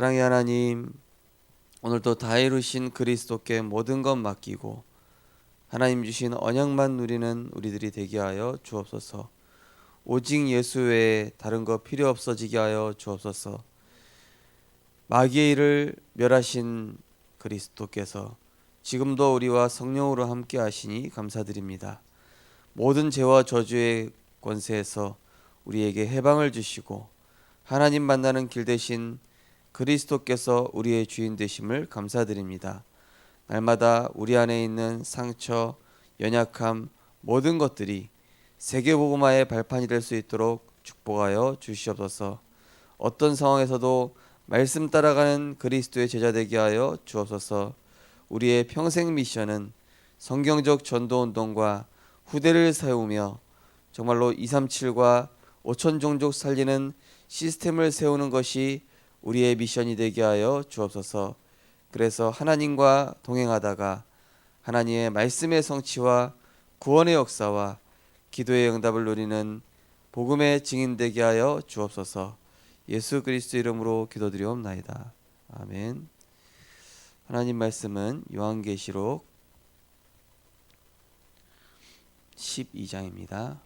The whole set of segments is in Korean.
사랑의 하나님, 오늘도 다 이루신 그리스도께 모든 것 맡기고 하나님 주신 언약만 누리는 우리들이 되게 하여 주옵소서. 오직 예수 외에 다른 것 필요 없어지게 하여 주옵소서. 마귀의 일을 멸하신 그리스도께서 지금도 우리와 성령으로 함께 하시니 감사드립니다. 모든 죄와 저주의 권세에서 우리에게 해방을 주시고 하나님 만나는 길 대신 그리스도께서 우리의 주인 되심을 감사드립니다. 날마다 우리 안에 있는 상처, 연약함, 모든 것들이 세계복음화의 발판이 될 수 있도록 축복하여 주시옵소서. 어떤 상황에서도 말씀 따라가는 그리스도의 제자 되게 하여 주옵소서. 우리의 평생 미션은 성경적 전도운동과 후대를 세우며 정말로 237과 5천 종족 살리는 시스템을 세우는 것이 우리의 미션이 되게 하여 주옵소서. 그래서 하나님과 동행하다가 하나님의 말씀의 성취와 구원의 역사와 기도의 응답을 누리는 복음의 증인 되게 하여 주옵소서. 예수 그리스도 이름으로 기도드리옵나이다. 아멘. 하나님 말씀은 요한계시록 12장입니다.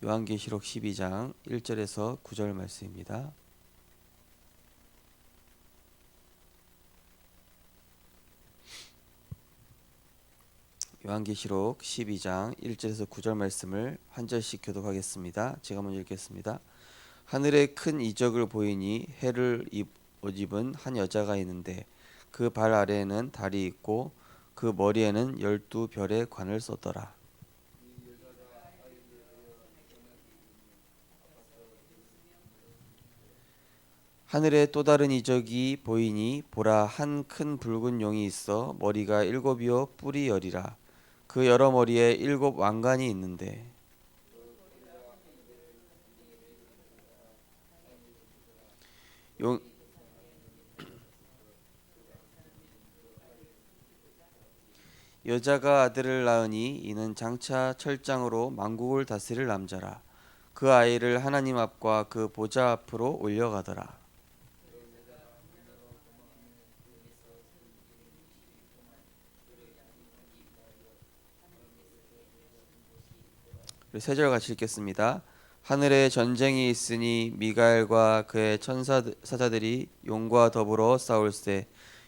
요한계시록 12장 1절에서 9절 말씀입니다. 요한계시록 12장 1절에서 9절 말씀을 한 절씩 교독하겠습니다. 제가 먼저 읽겠습니다. 하늘에 큰 이적을 보이니 해를 옷 입은 한 여자가 있는데 그 발 아래에는 달이 있고 그 머리에는 12별의 관을 썼더라. 하늘에 또 다른 이적이 보이니 보라, 한 큰 붉은 용이 있어 머리가 일곱이요 뿔이 열이라. 그 여러 머리에 일곱 왕관이 있는데 용, 여자가 아들을 낳으니 이는 장차 철장으로 만국을 다스릴 남자라. 그 아이를 하나님 앞과 그 보좌 앞으로 올려가더라. 세 절 같이 읽겠습니다. 하늘에 전쟁이 있으니 미가엘과 그의 사자들이 용과 더불어 싸울세.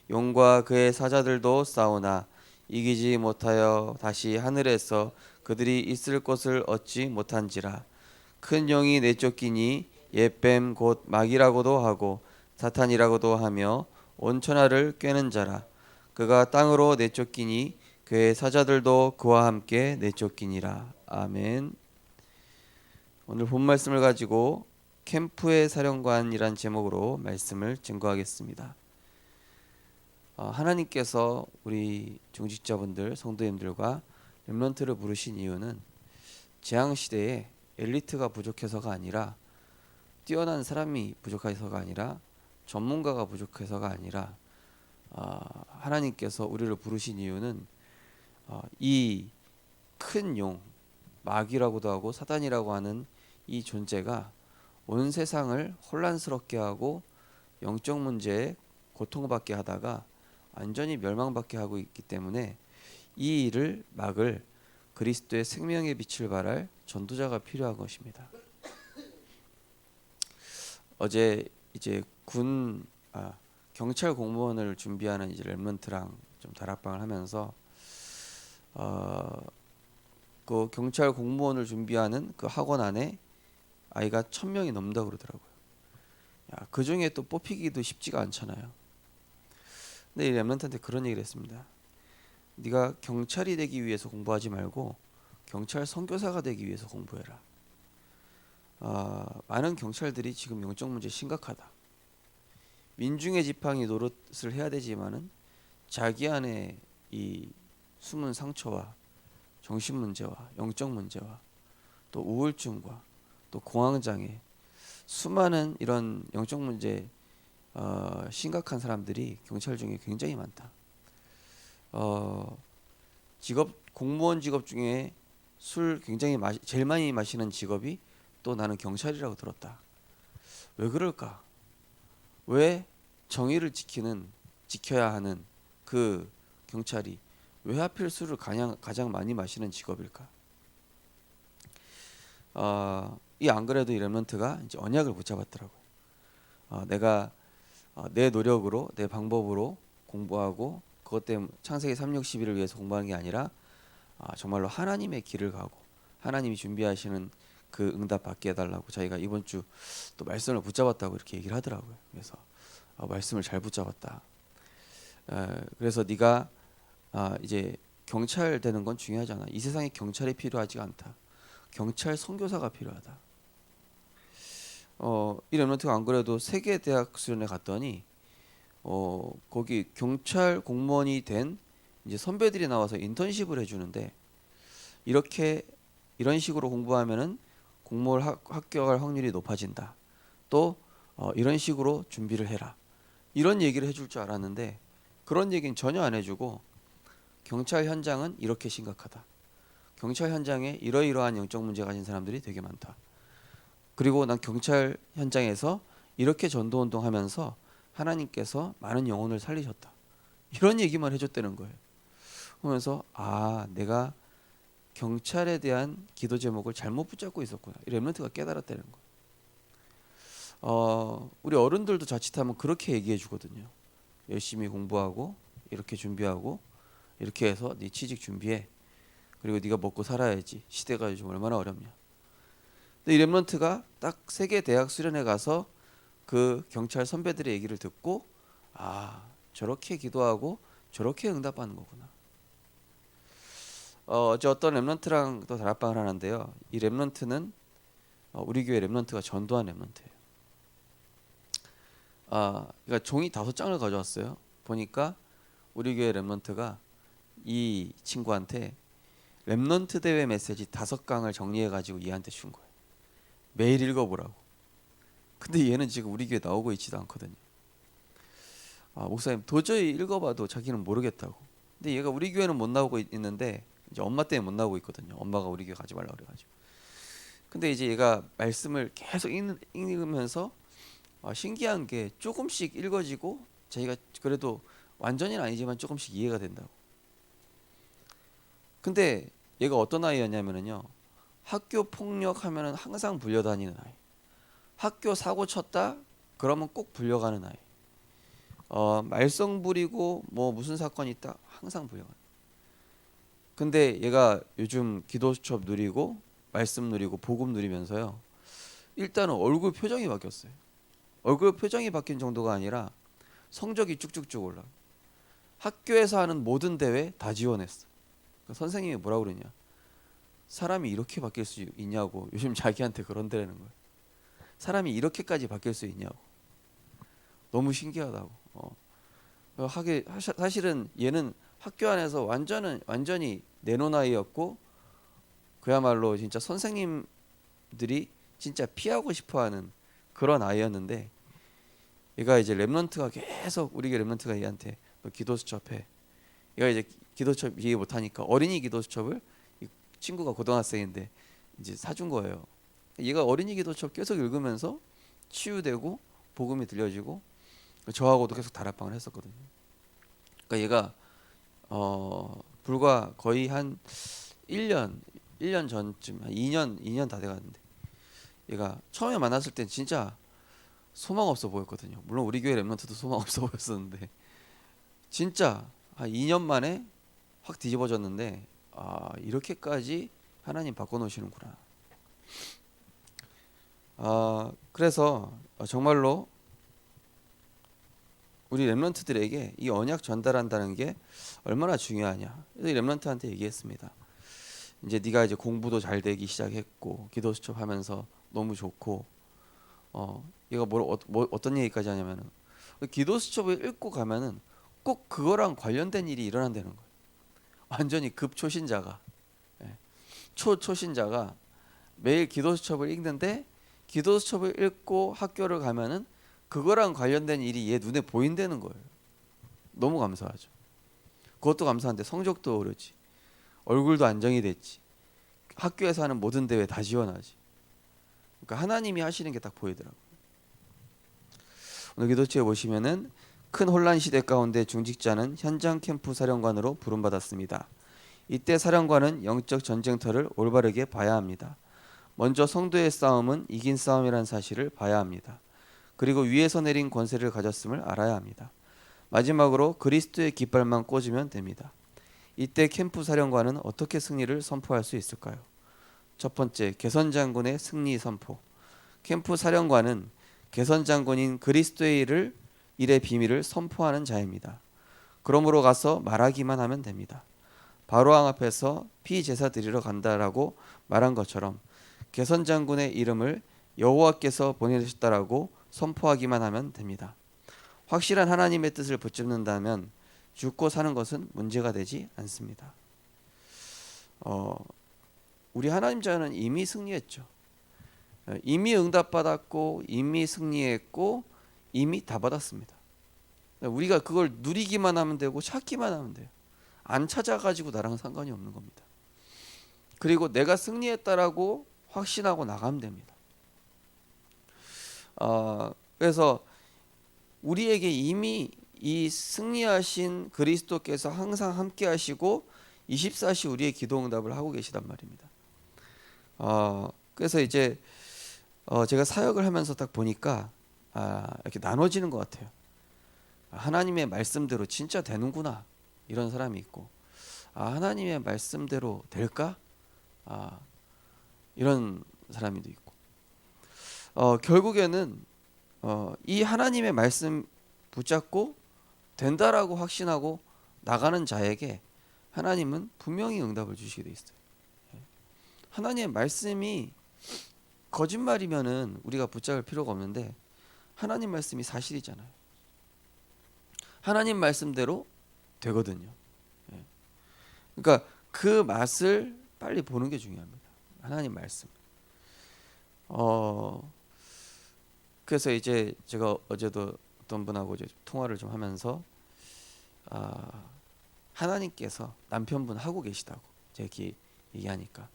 용과 그의 사자들도 싸우나 이기지 못하여 다시 하늘에서 그들이 있을 곳을 얻지 못한지라. 큰 용이 내쫓기니 옛뱀 곧 마귀라고도 하고 사탄이라고도 하며 온 천하를 꿰는 자라. 그가 땅으로 내쫓기니 그의 사자들도 그와 함께 내쫓기니라. 아멘. 오늘 본 말씀을 가지고 캠프의 사령관이란 제목으로 말씀을 증거하겠습니다. 하나님께서 우리 중직자분들, 성도님들과 렘넌트를 부르신 이유는 재앙시대에 엘리트가 부족해서가 아니라 뛰어난 사람이 부족해서가 아니라 전문가가 부족해서가 아니라 하나님께서 우리를 부르신 이유는 이 큰 용, 마귀라고도 하고 사단이라고 하는 이 존재가 온 세상을 혼란스럽게 하고 영적 문제에 고통받게 하다가 완전히 멸망받게 하고 있기 때문에 이 일을 막을 그리스도의 생명의 빛을 발할 전도자가 필요한 것입니다. 어제 이제 경찰 공무원을 준비하는 이제 랩런트랑 좀 다락방을 하면서 그 경찰 공무원을 준비하는 그 학원 안에 아이가 1,000명이 넘는다고 그러더라고요. 그 중에 또 뽑히기도 쉽지가 않잖아요. 근데 이 랩런트한테 그런 얘기를 했습니다. 네가 경찰이 되기 위해서 공부하지 말고 경찰 선교사가 되기 위해서 공부해라. 많은 경찰들이 지금 영적 문제 심각하다. 민중의 지팡이 노릇을 해야 되지만은 자기 안에 이 숨은 상처와 정신 문제와 영적 문제와 또 우울증과 또 공황장애, 수많은 이런 영적 문제 심각한 사람들이 경찰 중에 굉장히 많다. 공무원 직업 중에 술 굉장히 제일 많이 마시는 직업이 또 나는 경찰이라고 들었다. 왜 그럴까? 왜 정의를 지켜야 하는 그 경찰이 왜 하필 술을 가장 많이 마시는 직업일까? 이 안 그래도 이 렘넌트가 이제 언약을 붙잡았더라고요. 내가 내 노력으로 내 방법으로 공부하고 그것 때문에 창세기 3, 6, 12를 위해서 공부하는 게 아니라 정말로 하나님의 길을 가고 하나님이 준비하시는 그 응답 받게 해달라고 자기가 이번 주 또 말씀을 붙잡았다고 이렇게 얘기를 하더라고요. 그래서 말씀을 잘 붙잡았다. 그래서 네가 이제 경찰 되는 건 중요하지 않아. 이 세상에 경찰이 필요하지 않다. 경찰 선교사가 필요하다. 이 렘넌트가 안 그래도 세계 대학 수련회 갔더니 거기 경찰 공무원이 된 이제 선배들이 나와서 인턴십을 해주는데 이런 식으로 공부하면은 공무원 합격할 확률이 높아진다. 또 이런 식으로 준비를 해라. 이런 얘기를 해줄 줄 알았는데 그런 얘기는 전혀 안 해주고 경찰 현장은 이렇게 심각하다. 경찰 현장에 이러이러한 영적 문제 가진 사람들이 되게 많다. 그리고 난 경찰 현장에서 이렇게 전도 운동하면서 하나님께서 많은 영혼을 살리셨다. 이런 얘기만 해줬다는 거예요. 그러면서 내가 경찰에 대한 기도 제목을 잘못 붙잡고 있었구나. 이 렘넌트가 깨달았다는 거예요. 우리 어른들도 자칫하면 그렇게 얘기해 주거든요. 열심히 공부하고 이렇게 준비하고 이렇게 해서 네 취직 준비해. 그리고 네가 먹고 살아야지. 시대가 요즘 얼마나 어렵냐. 근데 이 렘넌트가 딱 세계 대학 수련회 가서 그 경찰 선배들의 얘기를 듣고 저렇게 기도하고 저렇게 응답하는 거구나. 어제 어떤 렘넌트랑 또 다락방을 하는데요. 이 렘넌트는 우리 교회 렘넌트가 전도한 렘넌트예요. 그러니까 종이 5장을 가져왔어요. 보니까 우리 교회 렘넌트가 이 친구한테 렘넌트 대회 메시지 5강을 정리해가지고 얘한테 준 거예요. 매일 읽어보라고. 근데 얘는 지금 우리 교회 나오고 있지도 않거든요. 목사님 도저히 읽어봐도 자기는 모르겠다고. 근데 얘가 우리 교회는 못 나오고 있는데 이제 엄마 때문에 못 나오고 있거든요. 엄마가 우리 교회 가지 말라 그래가지고. 근데 이제 얘가 말씀을 계속 읽으면서 신기한 게 조금씩 읽어지고 자기가 그래도 완전히는 아니지만 조금씩 이해가 된다고. 근데 얘가 어떤 아이였냐면요. 학교 폭력하면은 항상 불려다니는 아이. 학교 사고 쳤다 그러면 꼭 불려가는 아이. 말썽 부리고 뭐 무슨 사건이 있다 항상 불려가는. 근데 얘가 요즘 기도 수첩 누리고 말씀 누리고 복음 누리면서요. 일단은 얼굴 표정이 바뀌었어요. 얼굴 표정이 바뀐 정도가 아니라 성적이 쭉쭉쭉 올라. 학교에서 하는 모든 대회 다 지원했어. 그러니까 선생님이 뭐라 그러냐? 사람이 이렇게 바뀔 수 있냐고. 요즘 자기한테 그런다는 거예요. 사람이 이렇게까지 바뀔 수 있냐고. 너무 신기하다고. 사실은 얘는 학교 안에서 완전히 내놓은 아이였고 그야말로 진짜 선생님들이 진짜 피하고 싶어하는 그런 아이였는데 얘가 이제 렘넌트가 계속 우리 교회 렘넌트가 얘한테 너 기도 수첩해. 얘가 이제 기도 수첩 이해 못하니까 어린이 기도 수첩을 이 친구가 고등학생인데 이제 사준 거예요. 얘가 어린이 기도 수첩 계속 읽으면서 치유되고 복음이 들려지고 저하고도 계속 다락방을 했었거든요. 그러니까 얘가 불과 거의 한 1년 전쯤 한 2년 다 돼갔는데 얘가 처음에 만났을 땐 진짜 소망 없어 보였거든요. 물론 우리 교회 렘넌트도 소망 없어 보였었는데 진짜 한 2년 만에 확 뒤집어졌는데 이렇게까지 하나님 바꿔놓으시는구나. 그래서 정말로 우리 렘넌트들에게 이 언약 전달한다는 게 얼마나 중요하냐. 그래서 이 렘넌트한테 얘기했습니다. 이제 네가 이제 공부도 잘 되기 시작했고 기도 수첩하면서 너무 좋고 얘가 어떤 얘기까지 하냐면은 기도 수첩을 읽고 가면은 꼭 그거랑 관련된 일이 일어난다는 거예요. 완전히 급초신자가 초신자가 매일 기도 수첩을 읽는데 기도 수첩을 읽고 학교를 가면은 그거랑 관련된 일이 얘 눈에 보인다는 거예요. 너무 감사하죠. 그것도 감사한데 성적도 오르지. 얼굴도 안정이 됐지. 학교에서 하는 모든 대회 다 지원하지. 그러니까 하나님이 하시는 게 딱 보이더라고요. 오늘 기도처에 보시면은 큰 혼란 시대 가운데 중직자는 현장 캠프 사령관으로 부름받았습니다. 이때 사령관은 영적 전쟁터를 올바르게 봐야 합니다. 먼저 성도의 싸움은 이긴 싸움이라는 사실을 봐야 합니다. 그리고 위에서 내린 권세를 가졌음을 알아야 합니다. 마지막으로 그리스도의 깃발만 꽂으면 됩니다. 이때 캠프 사령관은 어떻게 승리를 선포할 수 있을까요? 첫 번째, 개선 장군의 승리 선포. 캠프 사령관은 개선 장군인 그리스도의 일의 비밀을 선포하는 자입니다. 그러므로 가서 말하기만 하면 됩니다. 바로왕 앞에서 피제사 드리러 간다라고 말한 것처럼 개선 장군의 이름을 여호와께서 보내셨다라고 선포하기만 하면 됩니다. 확실한 하나님의 뜻을 붙잡는다면 죽고 사는 것은 문제가 되지 않습니다. 우리 하나님 자녀는 이미 승리했죠. 이미 응답받았고 이미 승리했고 이미 다 받았습니다. 우리가 그걸 누리기만 하면 되고 찾기만 하면 돼요. 안 찾아가지고 나랑 상관이 없는 겁니다. 그리고 내가 승리했다라고 확신하고 나가면 됩니다. 그래서 우리에게 이미 이 승리하신 그리스도께서 항상 함께 하시고 24시 우리의 기도 응답을 하고 계시단 말입니다. 그래서 이제 제가 사역을 하면서 딱 보니까 이렇게 나눠지는 것 같아요. 하나님의 말씀대로 진짜 되는구나 이런 사람이 있고, 하나님의 말씀대로 될까? 이런 사람도 있고, 결국에는 이 하나님의 말씀 붙잡고 된다라고 확신하고 나가는 자에게 하나님은 분명히 응답을 주시게 돼 있어요. 하나님의 말씀이 거짓말이면은 우리가 붙잡을 필요가 없는데 하나님 말씀이 사실이잖아요. 하나님 말씀대로 되거든요. 그러니까 그 맛을 빨리 보는 게 중요합니다. 하나님 말씀. 그래서 이제 제가 어제도 어떤 분하고 이제 통화를 좀 하면서 하나님께서 남편분 하고 계시다고 제가 얘기하니까,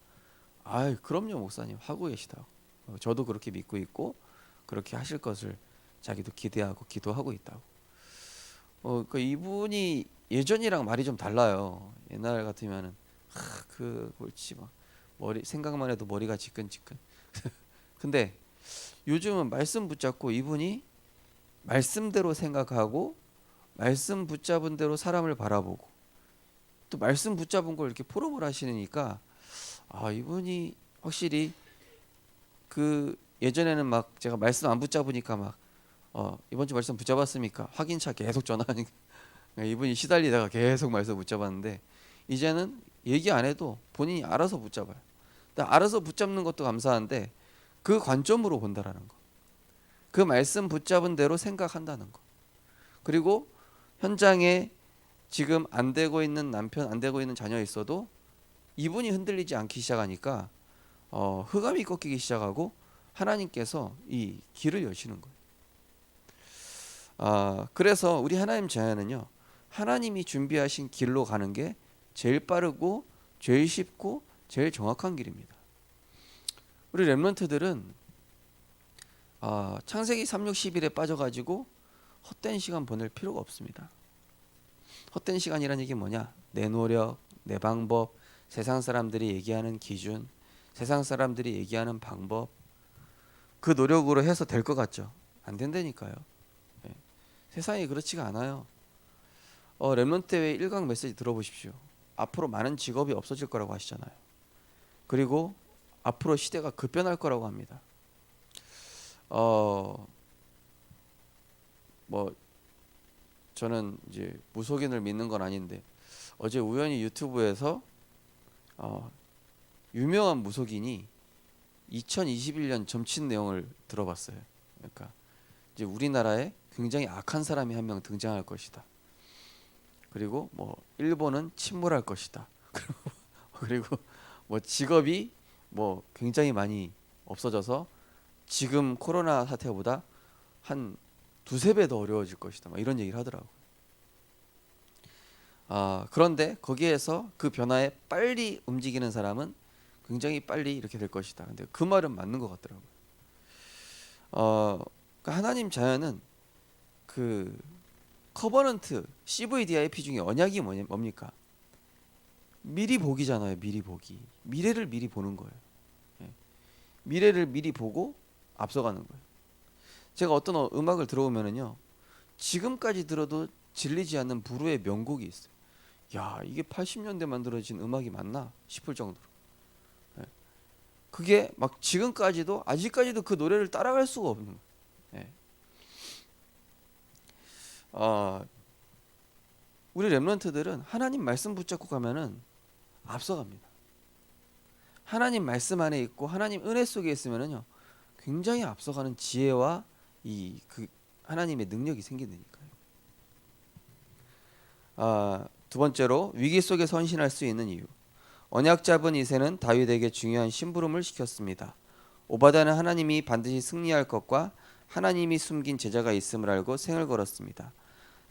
그럼요 목사님 하고 계시다고, 저도 그렇게 믿고 있고 그렇게 하실 것을 자기도 기대하고 기도하고 있다고. 그러니까 이분이 예전이랑 말이 좀 달라요. 옛날 같으면은 그 옳지 막 머리 생각만 해도 머리가 지끈지끈. 근데 요즘은 말씀 붙잡고 이분이 말씀대로 생각하고 말씀 붙잡은 대로 사람을 바라보고 또 말씀 붙잡은 걸 이렇게 포럼을 하시니까 이분이 확실히 그 예전에는 막 제가 말씀 안 붙잡으니까 막 이번 주 말씀 붙잡았습니까? 확인차 계속 전화하니까 이분이 시달리다가 계속 말씀 붙잡았는데 이제는 얘기 안 해도 본인이 알아서 붙잡아요. 근데 알아서 붙잡는 것도 감사한데 그 관점으로 본다라는 거, 그 말씀 붙잡은 대로 생각한다는 거, 그리고 현장에 지금 안 되고 있는 남편, 안 되고 있는 자녀 있어도 이분이 흔들리지 않기 시작하니까 흑암이 꺾이기 시작하고 하나님께서 이 길을 여시는 거예요. 그래서 우리 하나님 자녀는요, 하나님이 준비하신 길로 가는 게 제일 빠르고 제일 쉽고 제일 정확한 길입니다. 우리 렘넌트들은 창세기 3,6,11에 빠져가지고 헛된 시간 보낼 필요가 없습니다. 헛된 시간이란 얘기 뭐냐? 내 노력, 내 방법, 세상 사람들이 얘기하는 기준, 세상 사람들이 얘기하는 방법, 그 노력으로 해서 될 것 같죠? 안 된다니까요. 세상이 그렇지가 않아요. 렘넌트 대회 1강 메시지 들어보십시오. 앞으로 많은 직업이 없어질 거라고 하시잖아요. 그리고 앞으로 시대가 급변할 거라고 합니다. 저는 이제 무속인을 믿는 건 아닌데 어제 우연히 유튜브에서 유명한 무속인이 2021년 점친 내용을 들어봤어요. 그러니까 이제 우리나라에 굉장히 악한 사람이 한 명 등장할 것이다. 그리고 뭐 일본은 침몰할 것이다. 그리고 뭐 직업이 뭐 굉장히 많이 없어져서 지금 코로나 사태보다 한 두세 배 더 어려워질 것이다. 막 이런 얘기를 하더라고. 그런데 거기에서 그 변화에 빨리 움직이는 사람은 굉장히 빨리 이렇게 될 것이다. 근데 그 말은 맞는 것 같더라고요. 그러니까 하나님 자녀는 그 커버넌트 CVDIP 중에 언약이 뭡니까? 미리 보기잖아요. 미리 보기. 미래를 미리 보는 거예요. 예. 미래를 미리 보고 앞서가는 거예요. 제가 어떤 음악을 들어오면은요, 지금까지 들어도 질리지 않는 부르의 명곡이 있어요. 야, 이게 80년대 만들어진 음악이 맞나 싶을 정도로. 예. 그게 막 지금까지도 아직까지도 그 노래를 따라갈 수가 없는 거예요. 예. 어, 우리 렘넌트들은 하나님 말씀 붙잡고 가면은 앞서갑니다. 하나님 말씀 안에 있고 하나님 은혜 속에 있으면은요, 굉장히 앞서가는 지혜와 이 그 하나님의 능력이 생기니까요. 두 번째로 위기 속에 선신할 수 있는 이유. 언약 잡은 이새는 다윗에게 중요한 심부름을 시켰습니다. 오바다는 하나님이 반드시 승리할 것과 하나님이 숨긴 제자가 있음을 알고 생을 걸었습니다.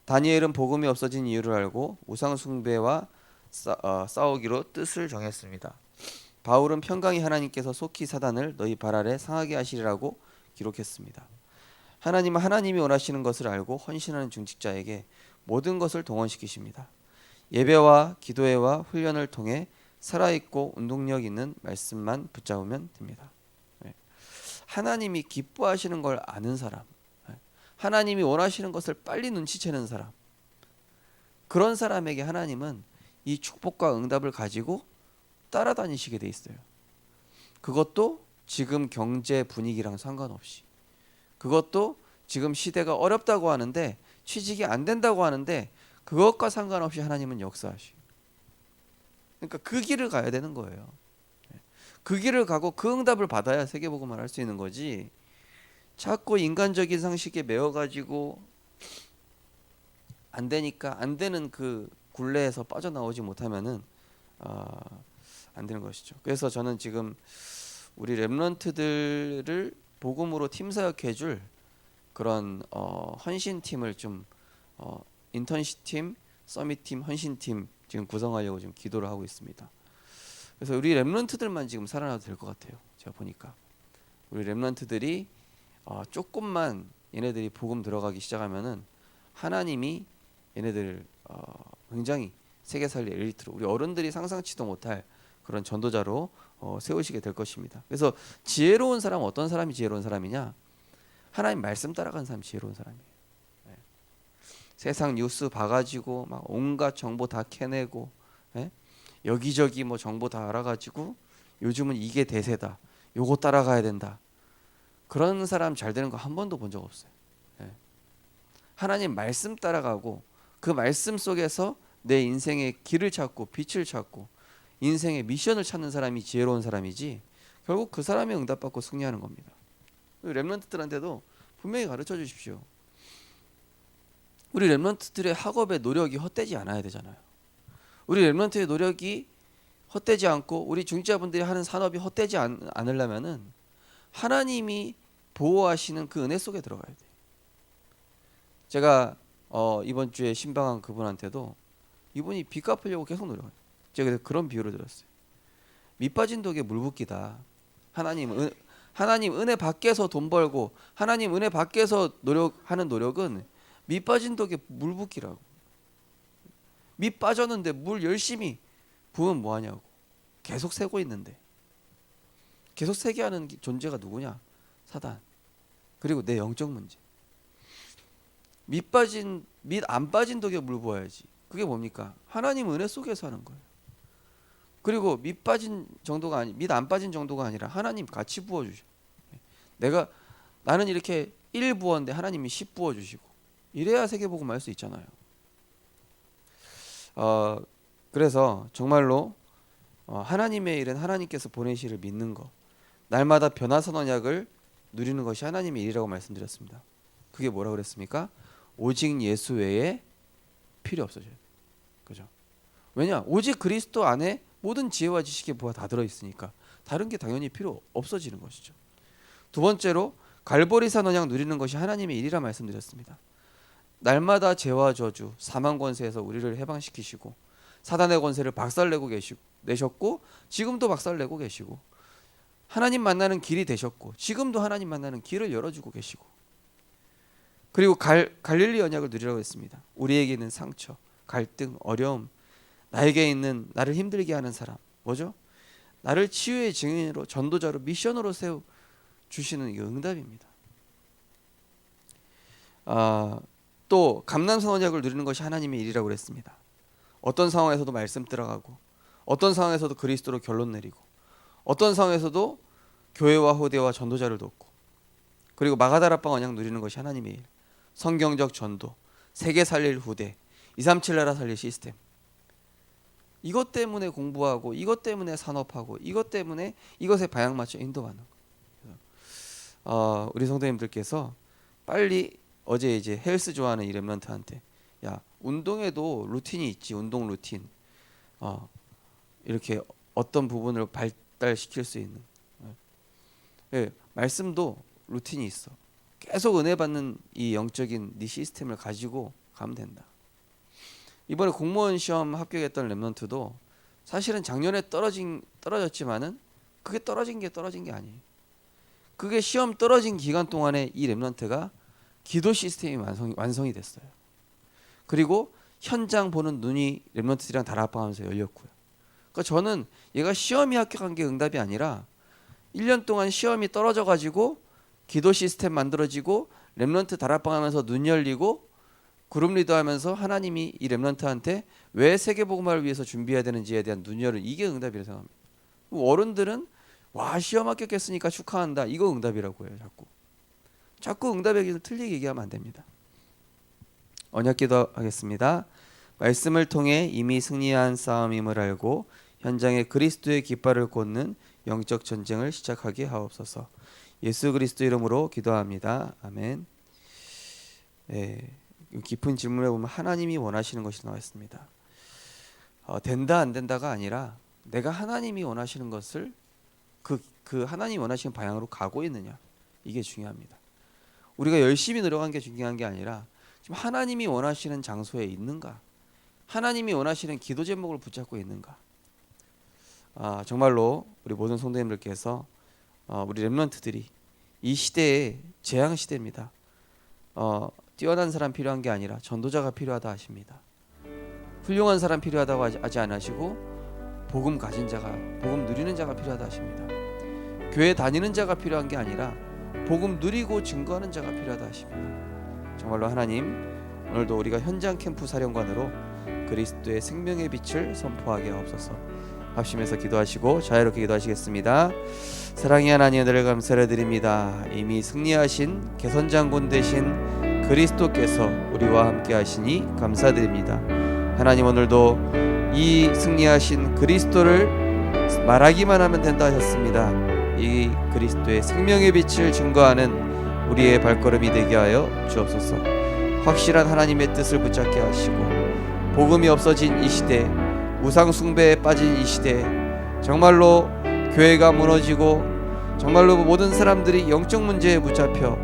다니엘은 복음이 없어진 이유를 알고 우상 숭배와 싸우기로 뜻을 정했습니다. 바울은 평강이 하나님께서 속히 사단을 너희 발 아래 상하게 하시리라고 기록했습니다. 하나님은 하나님이 원하시는 것을 알고 헌신하는 중직자에게 모든 것을 동원시키십니다. 예배와 기도회와 훈련을 통해 살아있고 운동력 있는 말씀만 붙잡으면 됩니다. 하나님이 기뻐하시는 걸 아는 사람, 하나님이 원하시는 것을 빨리 눈치채는 사람, 그런 사람에게 하나님은 이 축복과 응답을 가지고 따라다니시게 돼 있어요. 그것도 지금 경제 분위기랑 상관없이, 그것도 지금 시대가 어렵다고 하는데 취직이 안 된다고 하는데 그것과 상관없이 하나님은 역사하시고, 그러니까 그 길을 가야 되는 거예요. 그 길을 가고 그 응답을 받아야 세계복음을 할 수 있는 거지, 자꾸 인간적인 상식에 매어가지고 안 되니까 안 되는 그 굴레에서 빠져나오지 못하면은 안 되는 것이죠. 그래서 저는 지금 우리 렘넌트들을 복음으로 팀 사역해줄 그런 헌신팀을 좀 인턴십 팀, 서밋 팀, 헌신 팀 지금 구성하려고 지금 기도를 하고 있습니다. 그래서 우리 렘넌트들만 지금 살아나도 될 것 같아요. 제가 보니까 우리 렘넌트들이 조금만 얘네들이 복음 들어가기 시작하면은 하나님이 얘네들 굉장히 세계 살리 엘리트로, 우리 어른들이 상상치도 못할 그런 전도자로 세우시게 될 것입니다. 그래서 지혜로운 사람은 어떤 사람이 지혜로운 사람이냐? 하나님 말씀 따라가는 사람이 지혜로운 사람이에요. 네. 세상 뉴스 봐가지고 막 온갖 정보 다 캐내고, 네? 여기저기 뭐 정보 다 알아가지고 요즘은 이게 대세다, 요거 따라가야 된다, 그런 사람 잘 되는 거 한 번도 본 적 없어요. 네. 하나님 말씀 따라가고 그 말씀 속에서 내 인생의 길을 찾고 빛을 찾고 인생의 미션을 찾는 사람이 지혜로운 사람이지, 결국 그 사람이 응답받고 승리하는 겁니다. 렘넌트들한테도 분명히 가르쳐 주십시오. 우리 렘넌트들의 학업의 노력이 헛되지 않아야 되잖아요. 우리 렘넌트의 노력이 헛되지 않고 우리 중직자분들이 하는 산업이 헛되지 않으려면은 하나님이 보호하시는 그 은혜 속에 들어가야 돼. 제가 이번 주에 신방한 그분한테도 이분이 빚 갚으려고 계속 노력해요. 제가 그런 비유를 들었어요. 밑 빠진 독에 물 붓기다. 하나님 은혜 밖에서 돈 벌고 하나님 은혜 밖에서 하는 노력은 밑 빠진 독에 물 붓기라고. 밑 빠졌는데 물 열심히 부으면 뭐하냐고. 계속 새고 있는데. 계속 새게 하는 존재가 누구냐? 사단. 그리고 내 영적 문제. 밑 안 빠진 독에 물 부어야지. 그게 뭡니까? 하나님 은혜 속에서 하는 거예요. 그리고 밑 안 빠진 정도가 아니라 하나님 같이 부어 주셔. 나는 이렇게 1 부었는데 하나님이 10 부어 주시고, 이래야 세계복음 할 수 있잖아요. 그래서 정말로 하나님의 일은 하나님께서 보내시를 믿는 것, 날마다 변화선 언약을 누리는 것이 하나님의 일이라고 말씀드렸습니다. 그게 뭐라고 그랬습니까? 오직 예수 외에 필요 없어져요. 그죠? 왜냐? 오직 그리스도 안에 모든 지혜와 지식의 부가 다 들어있으니까 다른 게 당연히 필요 없어지는 것이죠. 두 번째로 갈보리산 언약 누리는 것이 하나님의 일이라 말씀드렸습니다. 날마다 죄와 저주, 사망 권세에서 우리를 해방시키시고 사단의 권세를 내셨고 지금도 박살내고 계시고, 하나님 만나는 길이 되셨고 지금도 하나님 만나는 길을 열어주고 계시고, 그리고 갈릴리 언약을 누리라고 했습니다. 우리에게 있는 상처, 갈등, 어려움, 나에게 있는 나를 힘들게 하는 사람, 뭐죠? 나를 치유의 증인으로, 전도자로, 미션으로 세워 주시는 이 응답입니다. 또 감람산 언약을 누리는 것이 하나님의 일이라고 그랬습니다. 어떤 상황에서도 말씀 들어가고, 어떤 상황에서도 그리스도로 결론 내리고, 어떤 상황에서도 교회와 후대와 전도자를 돕고, 그리고 마가다락방 언약 누리는 것이 하나님의 일. 성경적 전도, 세계 살릴 후대, 237 나라 살릴 시스템. 이것 때문에 공부하고, 이것 때문에 산업하고, 이것 때문에 이것에 방향 맞춰 인도하는 거. 우리 성도님들께서 빨리, 어제 이제 헬스 좋아하는 이 렘넌트한테, 야, 운동에도 루틴이 있지. 운동 루틴. 이렇게 어떤 부분을 발달시킬 수 있는. 말씀도 루틴이 있어. 계속 은혜 받는 이 영적인 네 시스템을 가지고 가면 된다. 이번에 공무원 시험 합격했던 렘넌트도 사실은 작년에 떨어졌지만은 그게 떨어진 게 아니에요. 그게 시험 떨어진 기간 동안에 이 렘넌트가 기도 시스템이 완성이 됐어요. 그리고 현장 보는 눈이 렘넌트들이랑 다락방하면서 열렸고요. 그러니까 저는 얘가 시험이 합격한 게 응답이 아니라 1년 동안 시험이 떨어져 가지고 기도 시스템 만들어지고 렘넌트 다락방하면서 눈 열리고 그룹 리더하면서 하나님이 이 렘넌트한테 왜 세계복음화를 위해서 준비해야 되는지에 대한 눈 열을, 이게 응답이라고 생각합니다. 어른들은 와, 시험 합격했으니까 축하한다, 이거 응답이라고 해요. 자꾸 응답의 길을 틀리게 얘기하면 안 됩니다. 언약기도 하겠습니다. 말씀을 통해 이미 승리한 싸움임을 알고 현장에 그리스도의 깃발을 꽂는 영적 전쟁을 시작하게 하옵소서. 예수 그리스도 이름으로 기도합니다. 아멘. 깊은 질문에 보면 하나님이 원하시는 것이 나와 있습니다. 된다 안 된다가 아니라 내가 하나님이 원하시는 것을 그 하나님이 원하시는 방향으로 가고 있느냐, 이게 중요합니다. 우리가 열심히 노력한 게 중요한 게 아니라 지금 하나님이 원하시는 장소에 있는가, 하나님이 원하시는 기도 제목을 붙잡고 있는가. 정말로 우리 모든 성도님들께서, 우리 렘넌트들이 이 시대의 재앙 시대입니다. 뛰어난 사람 필요한 게 아니라 전도자가 필요하다 하십니다. 훌륭한 사람 필요하다고 하지 않으시고 복음 가진 자가, 복음 누리는 자가 필요하다 하십니다. 교회 다니는 자가 필요한 게 아니라 복음 누리고 증거하는 자가 필요하다 하십니다. 정말로 하나님, 오늘도 우리가 현장 캠프 사령관으로 그리스도의 생명의 빛을 선포하게 하옵소서. 합심해서 기도하시고 자유롭게 기도하시겠습니다. 사랑의 하나님, 은혜를 감사를 드립니다. 이미 승리하신 개선장군 되신 그리스도께서 우리와 함께 하시니 감사드립니다. 하나님, 오늘도 이 승리하신 그리스도를 말하기만 하면 된다 하셨습니다. 이 그리스도의 생명의 빛을 증거하는 우리의 발걸음이 되게 하여 주옵소서. 확실한 하나님의 뜻을 붙잡게 하시고, 복음이 없어진 이 시대, 우상 숭배에 빠진 이 시대, 정말로 교회가 무너지고 정말로 모든 사람들이 영적 문제에 붙잡혀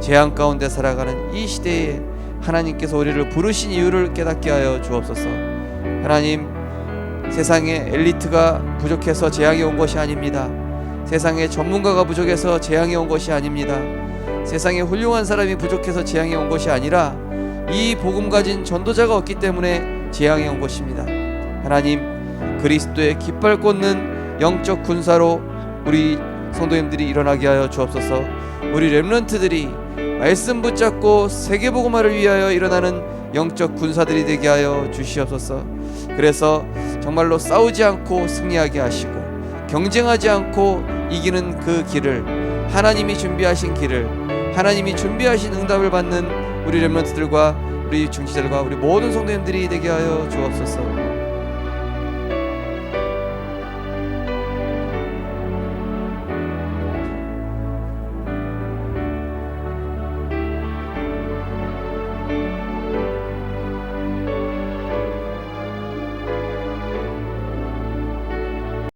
재앙 가운데 살아가는 이 시대에 하나님께서 우리를 부르신 이유를 깨닫게 하여 주옵소서. 하나님, 세상에 엘리트가 부족해서 재앙이 온 것이 아닙니다. 세상에 전문가가 부족해서 재앙이 온 것이 아닙니다. 세상에 훌륭한 사람이 부족해서 재앙이 온 것이 아니라 이 복음 가진 전도자가 없기 때문에 재앙이 온 것입니다. 하나님, 그리스도의 깃발 꽂는 영적 군사로 우리 성도님들이 일어나게 하여 주옵소서. 우리 렘넌트들이 말씀 붙잡고 세계복음화를 위하여 일어나는 영적 군사들이 되게 하여 주시옵소서. 그래서 정말로 싸우지 않고 승리하게 하시고, 경쟁하지 않고 이기는 그 길을, 하나님이 준비하신 길을, 하나님이 준비하신 응답을 받는 우리 렘넌트들과 우리 중지자들과 우리 모든 성도님들이 되게 하여 주옵소서.